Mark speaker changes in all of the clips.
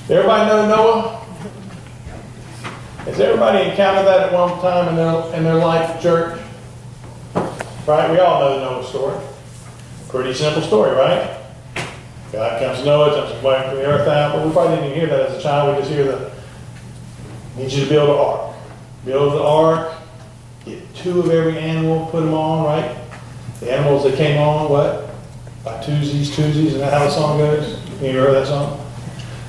Speaker 1: Everybody know Noah? Has everybody encountered that at one time in their life at church? Right? We all know the Noah story. Pretty simple story, right? God comes to Noah, tells him to wipe the earth out, but we probably didn't even hear that as a child. We just hear need you to build an ark. Build the ark, get 2 of every animal, put them on, right? The animals that came on, what? By twosies, isn't that how the song goes? You ever heard that song?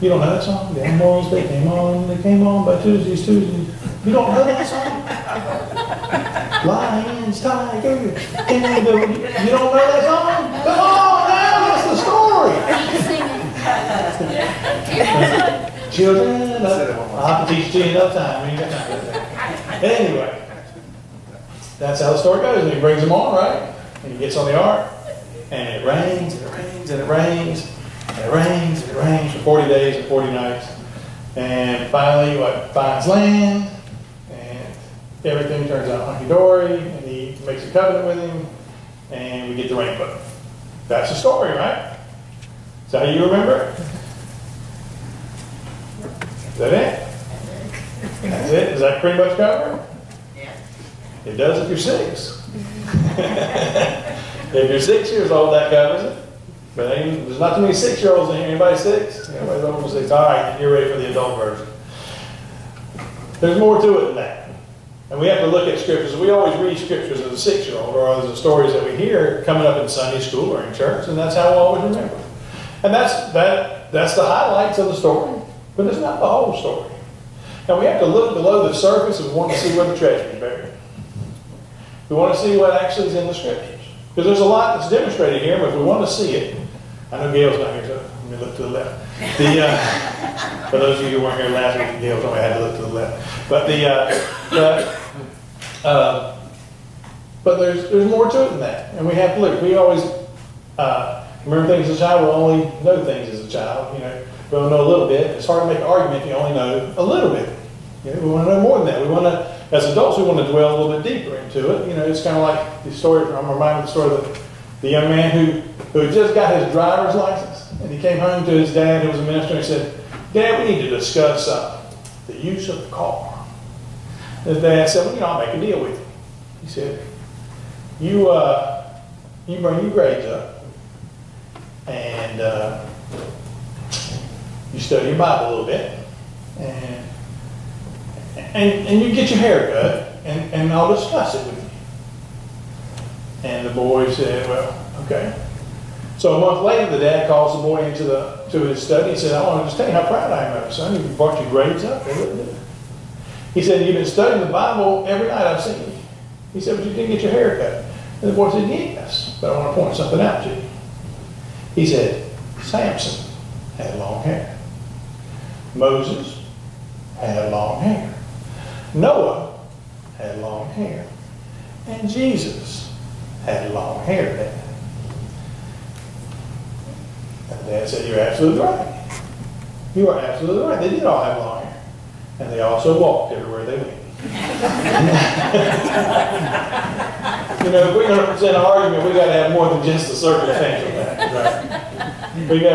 Speaker 1: You don't know that song? The animals, they came on by twosies. You don't know that song? Lions, tigers, kangaroo. You don't know that song? Come on now, that's the story. Children, I'll have to teach it to you another time. Anyway, that's how the story goes. And he brings them on, right? And he gets on the ark, and it rains, and it rains, and it rains, and it rains, and it rains for 40 days and 40 nights. And finally, finds land, and everything turns out hunky-dory, and he makes a covenant with him, and we get the rainbow. That's the story, right? Is that how you remember it? Is that it? That's it? Does that pretty much cover it?
Speaker 2: Yeah.
Speaker 1: It does if you're 6. If you're 6 years old, that covers it. But there's not too many 6-year-olds in here. Anybody 6? Everybody's over 6. All right, you're ready for the adult version. There's more to it than that. And we have to look at scriptures. We always read scriptures as a 6-year-old, or as the stories that we hear coming up in Sunday school or in church, and that's how we'll always remember. And that's the highlights of the story, but it's not the whole story. And we have to look below the surface and want to see where the treasure is buried. We want to see what actually is in the scriptures. Because there's a lot that's demonstrated here, but if we want to see it, I know Gail's not here, so let me look to the left. For those of you who weren't here last week, Gail told me I had to look to the left. But there's more to it than that, and we have to look. We always remember things as a child. We'll only know things as a child. We'll know a little bit. It's hard to make an argument if you only know a little bit. We want to know more than that. We want to, as adults, we want to dwell a little bit deeper into it. It's kind of like the story. I'm reminded of the story of the young man who had just got his driver's license, and he came home to his dad, who was a minister, and he said, "Dad, we need to discuss the use of the car." His dad said, "Well, I'll make a deal with you." He said, "You bring your grades up, and you study your Bible a little bit, and you get your hair cut, and I'll discuss it with you." And the boy said, "Well, okay." So a month later, the dad calls the boy to his study and said, "I want to just tell you how proud I am of you, son. You brought your grades up." He said, "You've been studying the Bible every night I've seen you." He said, "But you didn't get your hair cut." And the boy said, "Yes, but I want to point something out to you." He said, "Samson had long hair. Moses had long hair. Noah had long hair. And Jesus had long hair, Dad." And Dad said, "You're absolutely right. You are absolutely right. They did all have long hair. And they also walked everywhere they went." If we're going to present an argument, we got to have more than just the circumstantial facts, right? We got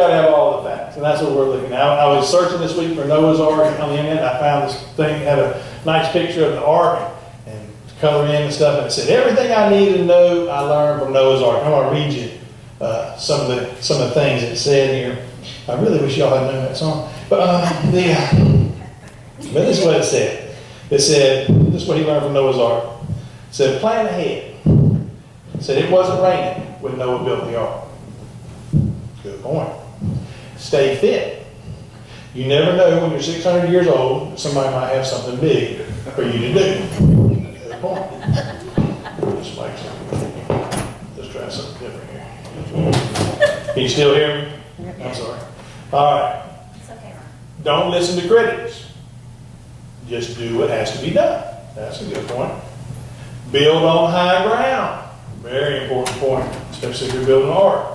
Speaker 1: to have all the facts, and that's what we're looking at. I was searching this week for Noah's Ark on the internet. I found this thing that had a nice picture of the Ark and coloring in and stuff, and it said everything I needed to know I learned from Noah's Ark. I'm going to read you some of the things it said here. I really wish y'all had known that song, but this is what it said. It said, this is what he learned from Noah's Ark. It said, plan ahead. It said, it wasn't raining when Noah built the ark. Good point. Stay fit. You never know when you're 600 years old that somebody might have something big for you to do. Good point. Let's try something different here. Can you still hear me? I'm sorry. All right.
Speaker 2: It's okay, Ron.
Speaker 1: Don't listen to critics. Just do what has to be done. That's a good point. Build on high ground. Very important point, especially if you're building an ark.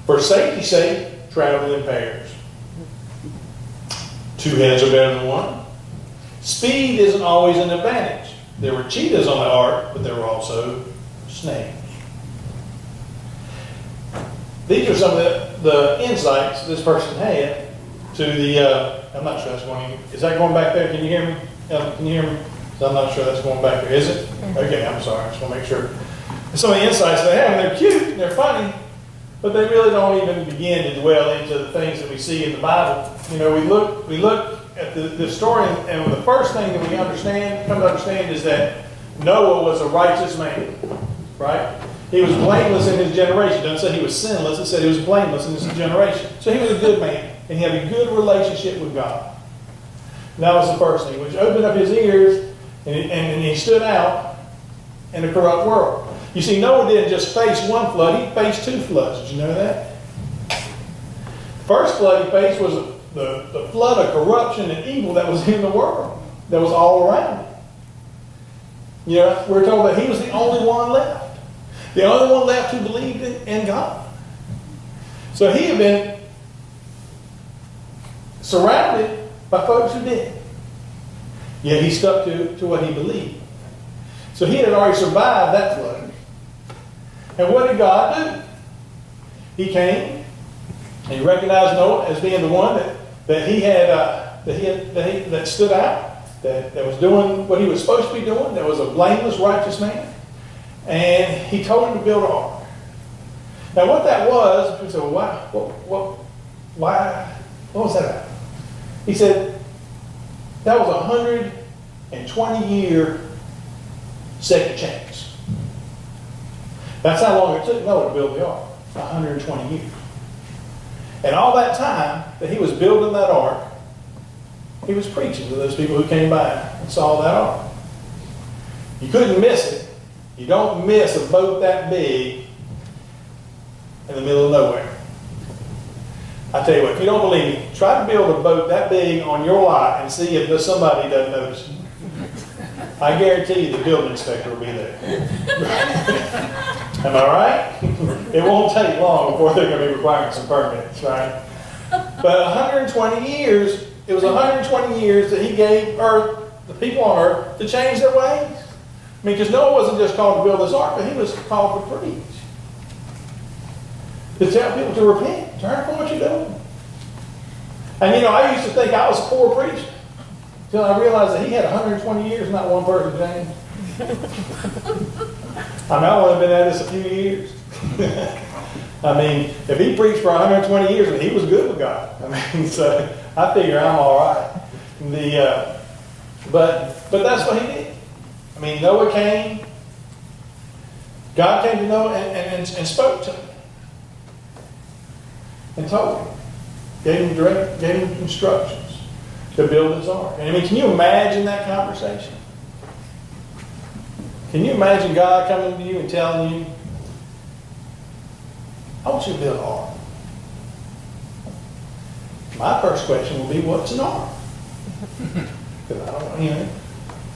Speaker 1: For safety's sake, travel in pairs. 2 heads are better than 1. Speed isn't always an advantage. There were cheetahs on the ark, but there were also snakes. These are some of the insights this person had to the, I'm not sure that's going, is that going back there? Can you hear me? Can you hear me? I'm not sure that's going back there. Is it? Okay, I'm sorry. I just want to make sure. Some of the insights they have, and they're cute, and they're funny, but they really don't even begin to dwell into the things that we see in the Bible. You know, we look at the story, and the first thing that we come to understand is that Noah was a righteous man, right? He was blameless in his generation. It doesn't say he was sinless. It said he was blameless in his generation. So he was a good man, and he had a good relationship with God. And that was the first thing, which opened up his ears, and he stood out in a corrupt world. You see, Noah didn't just face one flood, he faced two floods. Did you know that? The first flood he faced was the flood of corruption and evil that was in the world, that was all around him. You know, we're told that he was the only one left. The only one left who believed in God. So he had been surrounded by folks who did. Yet he stuck to what he believed. So he had already survived that flood. And what did God do? He came and he recognized Noah as being the one that stood out, that was doing what he was supposed to be doing, that was a blameless, righteous man. And he told him to build an ark. Now what that was, we said, well, why? What was that about? He said, that was a 120-year second chance. That's how long it took Noah to build the ark, 120 years. And all that time that he was building that ark, he was preaching to those people who came by and saw that ark. You couldn't miss it. You don't miss a boat that big in the middle of nowhere. I tell you what, if you don't believe me, try to build a boat that big on your lot and see if somebody doesn't notice you. I guarantee you the building inspector will be there. Am I right? It won't take long before they're going to be requiring some permits, right? But 120 years, it was 120 years that he gave Earth, the people on Earth, to change their ways. I mean, because Noah wasn't just called to build this ark, but he was called to preach. To tell people to repent, turn from what you're doing. And you know, I used to think I was a poor preacher until I realized that he had 120 years, not one person, James. I mean, I've only been at this a few years. I mean, if he preached for 120 years, he was good with God. I mean, so I figure I'm all right. But that's what he did. I mean, Noah came. God came to Noah and spoke to him. And told him, gave him instructions to build his ark. And I mean, can you imagine that conversation? Can you imagine God coming to you and telling you, I want you to build an ark? My first question will be, what's an ark? Because I don't, you know.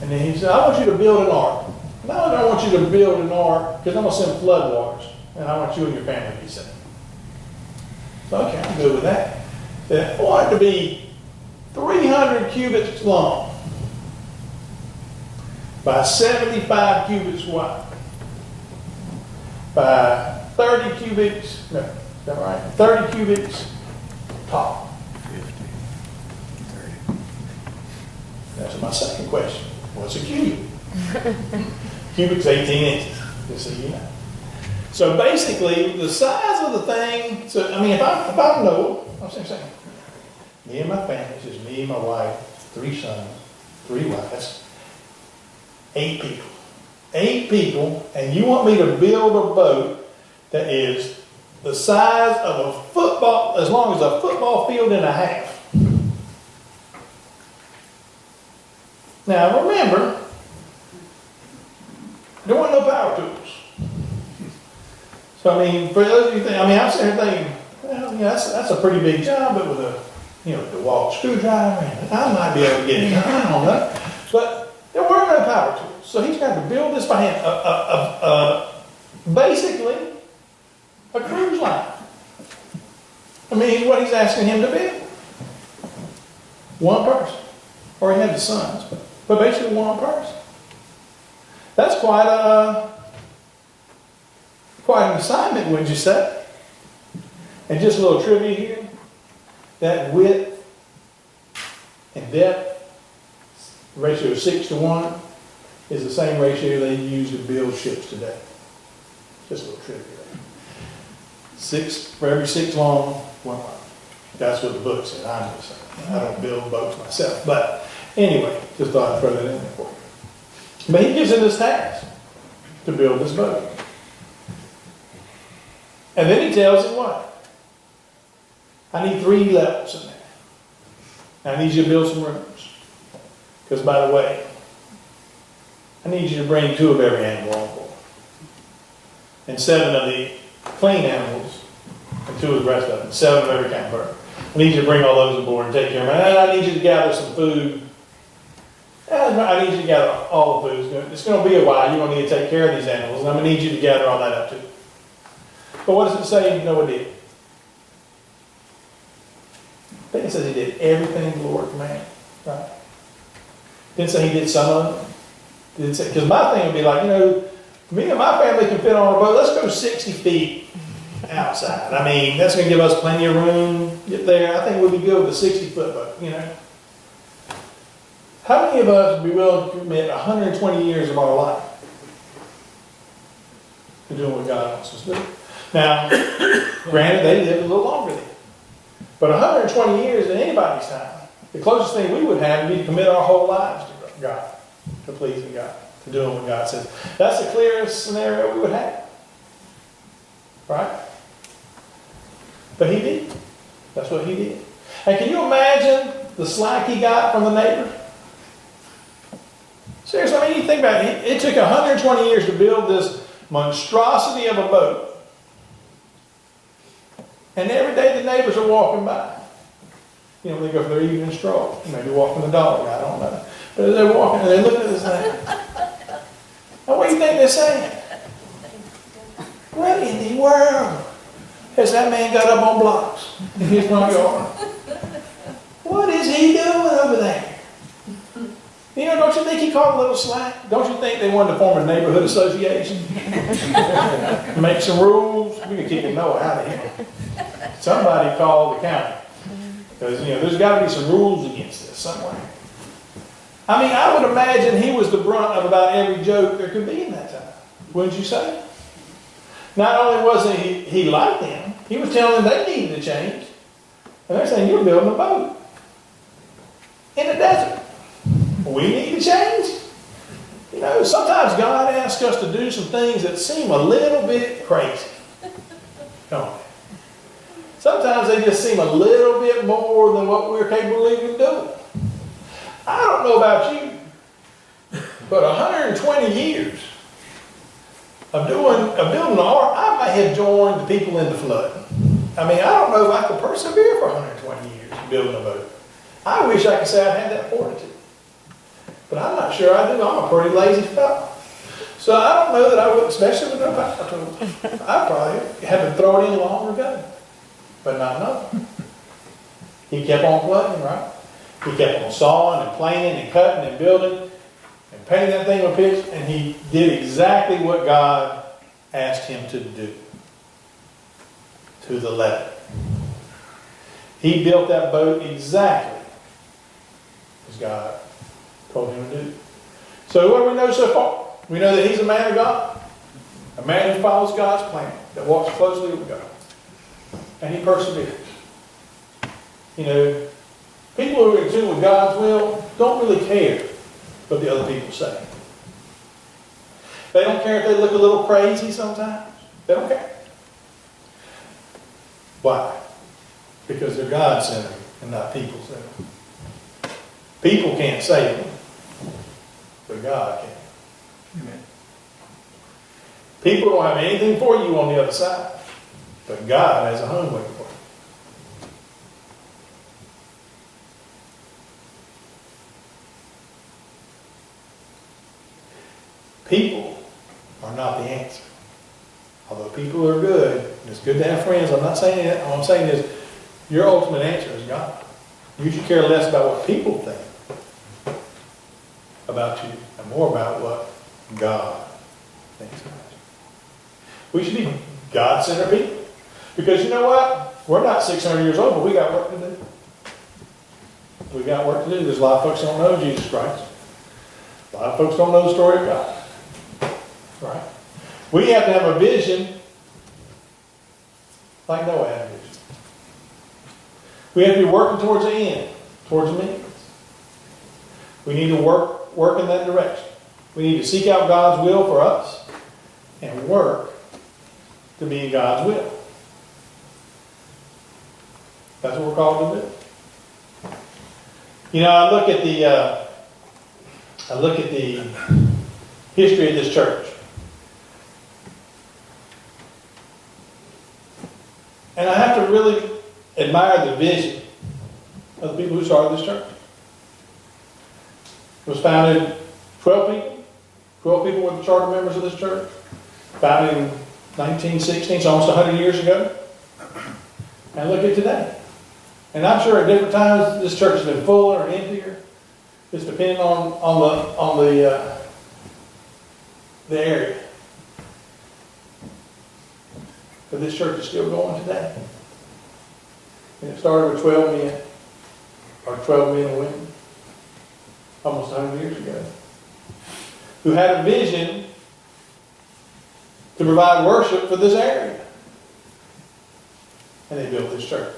Speaker 1: And then he said, I want you to build an ark. No, I don't want you to build an ark because I'm going to send flood waters. And I want you and your family to be saved. So, okay, I'm good with that. I want it to be 300 cubits long by 75 cubits wide by 30 cubits, no, is that right? 30 cubits tall.
Speaker 2: 50, 30.
Speaker 1: That's my second question. What's a cubit? Cubit's 18 inches, just so you know. So basically, the size of the thing, so I mean, if I'm Noah, I'm saying, me and my family, it's just me and my wife, 3 sons, 3 wives, 8 people. 8 people, and you want me to build a boat that is the size of a football, as long as a football field and a half. Now remember, there weren't no power tools. So I mean, for those of you think, I mean, I'm sitting here thinking, well, you know, that's a pretty big job, but with a, you know, the wall screwdriver, and I might be able to get it done. I don't know. But there were no power tools. So he's got to build this by hand. Basically, a cruise line. I mean, what he's asking him to build. One person. Or he had the sons, but basically one person. That's quite an assignment, wouldn't you say? And just a little trivia here, that width and depth ratio of 6-to-1 is the same ratio they use to build ships today. Just a little trivia there. For every 6 long, 1 wide. That's what the book said. I'm just saying. I don't build boats myself. But anyway, just thought I'd throw that in there for you. But he gives him this task to build this boat. And then he tells him what? I need 3 levels in there. I need you to build some rooms. Because by the way, I need you to bring 2 of every animal on board. And 7 of the clean animals, and 2 of the rest of them. 7 of every kind of bird. I need you to bring all those aboard and take care of them. And I need you to gather some food. And I need you to gather all the food. It's going to be a while. You're going to need to take care of these animals. And I'm going to need you to gather all that up too. But what does it say Noah did? I think it says he did everything the Lord commanded. Right? Didn't say he did some of it. Didn't say, because my thing would be like, me and my family can fit on a boat. Let's go 60 feet outside. I mean, that's going to give us plenty of room. Get there. I think we'll be good with a 60-foot boat, How many of us would be willing to commit 120 years of our life to doing what God wants us to do? Now, granted, they lived a little longer then. But 120 years in anybody's time, the closest thing we would have would be to commit our whole lives to God, to pleasing God, to doing what God says. That's the clearest scenario we would have. Right? But he did. That's what he did. And can you imagine the slack he got from the neighbors? Seriously, I mean, you think about it. It took 120 years to build this monstrosity of a boat. And every day the neighbors are walking by. When they go for their evening stroll. Maybe walking the dog, I don't know. But as they're walking, and they're looking at this thing. Now, what do you think they're saying? What in the world has that man got up on blocks in his front yard? What is he doing over there? Don't you think he caught a little slack? Don't you think they wanted to form a neighborhood association? Make some rules? We can keep Noah out of here. Somebody called the county. Because, there's got to be some rules against this somewhere. I mean, I would imagine he was the brunt of about every joke there could be in that time. Wouldn't you say? Not only wasn't he like them, he was telling them they needed to change. And they're saying, you're building a boat in the desert. We need to change. Sometimes God asks us to do some things that seem a little bit crazy. Come on. Sometimes they just seem a little bit more than what we're capable of even doing. I don't know about you, but 120 years of building an ark, I might have joined the people in the flood. I mean, I don't know if I could persevere for 120 years building a boat. I wish I could say I had that fortitude. But I'm not sure I do. I'm a pretty lazy fellow. So I don't know that I would, especially with no power tools. I probably had to throw it in long ago. But not enough. He kept on plugging, right? He kept on sawing and planing and cutting and building and painting that thing with pitch, and he did exactly what God asked him to do. To the letter. He built that boat exactly as God told him to do. So what do we know so far? We know that he's a man of God. A man who follows God's plan, that walks closely with God. And he perseveres. People who are in tune with God's will don't really care what the other people say. They don't care if they look a little crazy sometimes. They don't care. Why? Because they're God-centered and not people-centered. People can't save them, but God can. Amen. People don't have anything for you on the other side, but God has a home waiting for you. People are not the answer. Although people are good, and it's good to have friends, I'm not saying that. All I'm saying is your ultimate answer is God. You should care less about what people think about you and more about what God thinks about you. We should be God-centered people. Because you know what? We're not 600 years old, but we got work to do. We got work to do. There's a lot of folks that don't know Jesus Christ. A lot of folks don't know the story of God. Right? We have to have a vision like Noah had a vision. We have to be working towards the end, towards the means. We need to work in that direction. We need to seek out God's will for us and work to be in God's will. That's what we're called to do. You know, I look at the history of this church. And I have to really admire the vision of the people who started this church. It was founded 12 people. 12 people were the charter members of this church. Founded in 1916, so almost 100 years ago. And look at today. And I'm sure at different times this church has been fuller or emptier. It's depending on the area. But this church is still going today. And it started with 12 men, or 12 men and women, almost 100 years ago, who had a vision to provide worship for this area. And they built this church.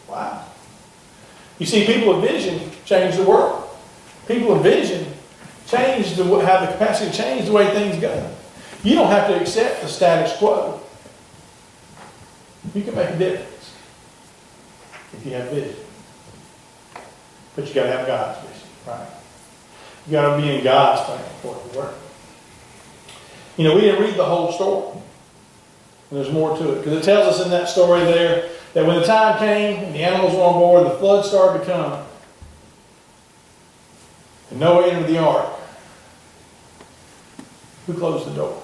Speaker 1: Wow. You see, people of vision change the world. People of vision change have the capacity to change the way things go. You don't have to accept the status quo. You can make a difference if you have vision. But you got to have God's vision, right? You got to be in God's plan for it to work. You know, we didn't read the whole story. And there's more to it. Because it tells us in that story there that when the time came and the animals were on board, the flood started to come. And Noah entered the ark. Who closed the door?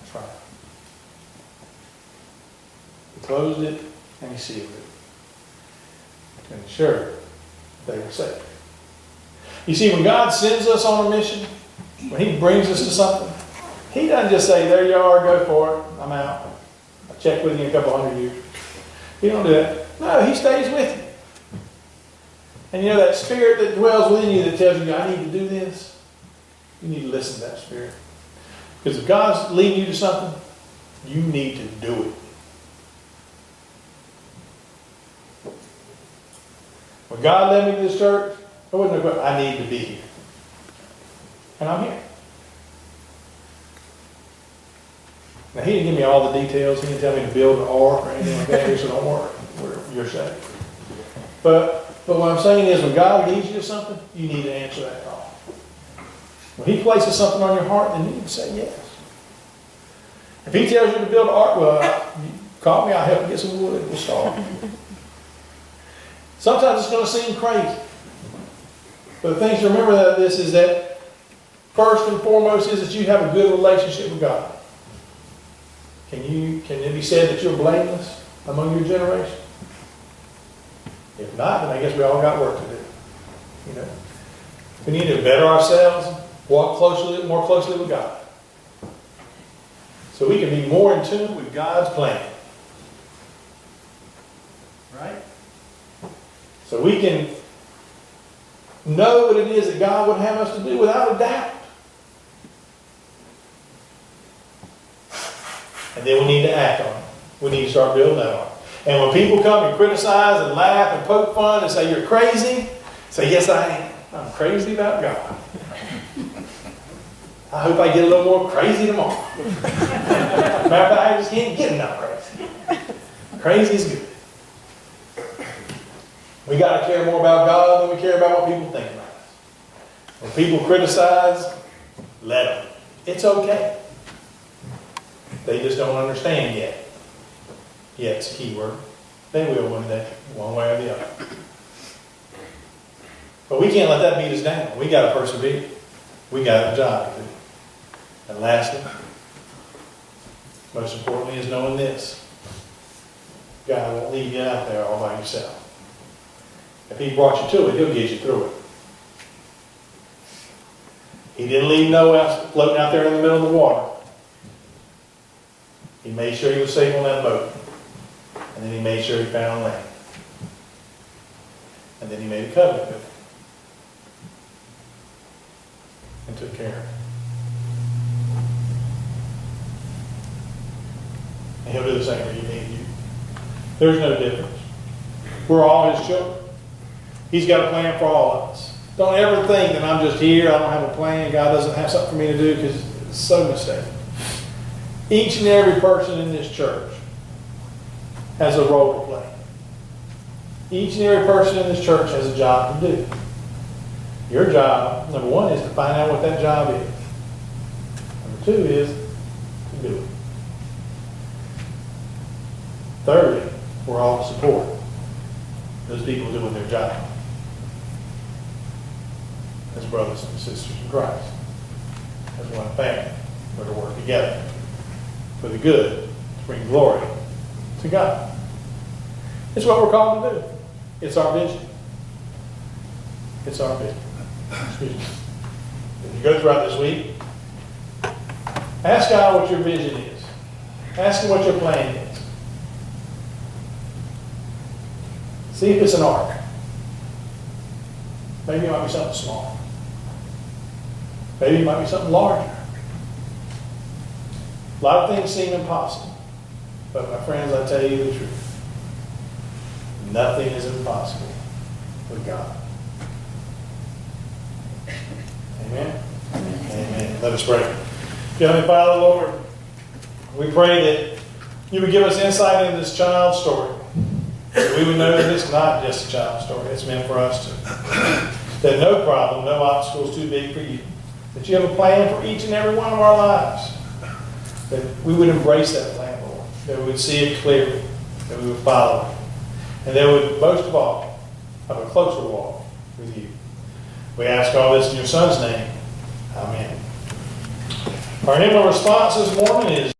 Speaker 1: That's right. He closed it and he sealed it. And sure, they were saved. You see, when God sends us on a mission, when He brings us to something, He doesn't just say, there you are, go for it, I'm out. I'll check with you in a couple hundred years. He don't do that. No, He stays with you. And you know that spirit that dwells within you that tells you, I need to do this, you need to listen to that spirit. Because if God's leading you to something, you need to do it. When God led me to this church, I wasn't no, I need to be here. And I'm here. Now, He didn't give me all the details. He didn't tell me to build an ark or anything like that. He said, don't worry, you're safe. But what I'm saying is, when God leads you to something, you need to answer that call. When He places something on your heart, then you need to say yes. If He tells you to build an ark, well, call me, I'll help you get some wood, we'll start. Sometimes it's going to seem crazy. But the thing to remember about this is that first and foremost is that you have a good relationship with God. Can it be said that you're blameless among your generation? If not, then I guess we all got work to do. You know, we need to better ourselves, walk more closely with God, so we can be more in tune with God's plan. Right? So we can know what it is that God would have us to do without a doubt. And then we need to act on it. We need to start building that on it. And when people come and criticize and laugh and poke fun and say, you're crazy, say, yes, I am. I'm crazy about God. I hope I get a little more crazy tomorrow. Matter of fact, I just can't get enough crazy. Crazy is good. We got to care more about God than we care about what people think about us. When people criticize, let them. It's okay. They just don't understand yet. Yet's a key word. They will one day, one way or the other. But we can't let that beat us down. We got to persevere. We got a job to do. And lastly, most importantly, is knowing this: God won't leave you out there all by yourself. If He brought you to it, He'll get you through it. He didn't leave Noah floating out there in the middle of the water. He made sure he was safe on that boat. And then he made sure he found land. And then he made a covenant with him. And took care of it. And he'll do the same for you and you. There's no difference. We're all his children. He's got a plan for all of us. Don't ever think that I'm just here, I don't have a plan, God doesn't have something for me to do, because it's so mistaken. Each and every person in this church has a role to play. Each and every person in this church has a job to do. Your job, number one, is to find out what that job is. Number two is to do it. Thirdly, we're all to support those people doing their job as brothers and sisters in Christ, as one family. We're to work together for the good, to bring glory to God. It's what we're called to do. It's our vision. It's our vision. Excuse me. As you go throughout this week, ask God what your vision is. Ask Him what your plan is. See if it's an ark. Maybe it might be something small. Maybe it might be something larger. A lot of things seem impossible. But my friends, I tell you the truth. Nothing is impossible with God. Amen? Amen. Let us pray. Heavenly Father, Lord, we pray that you would give us insight into this child's story. That we would know that it's not just a child's story. It's meant for us to. That no problem, no obstacle is too big for you. That you have a plan for each and every one of our lives. That we would embrace that plan, Lord. That we would see it clearly. That we would follow it. And that we would, most of all, have a closer walk with you. We ask all this in your Son's name. Amen. Our hymnal response this morning is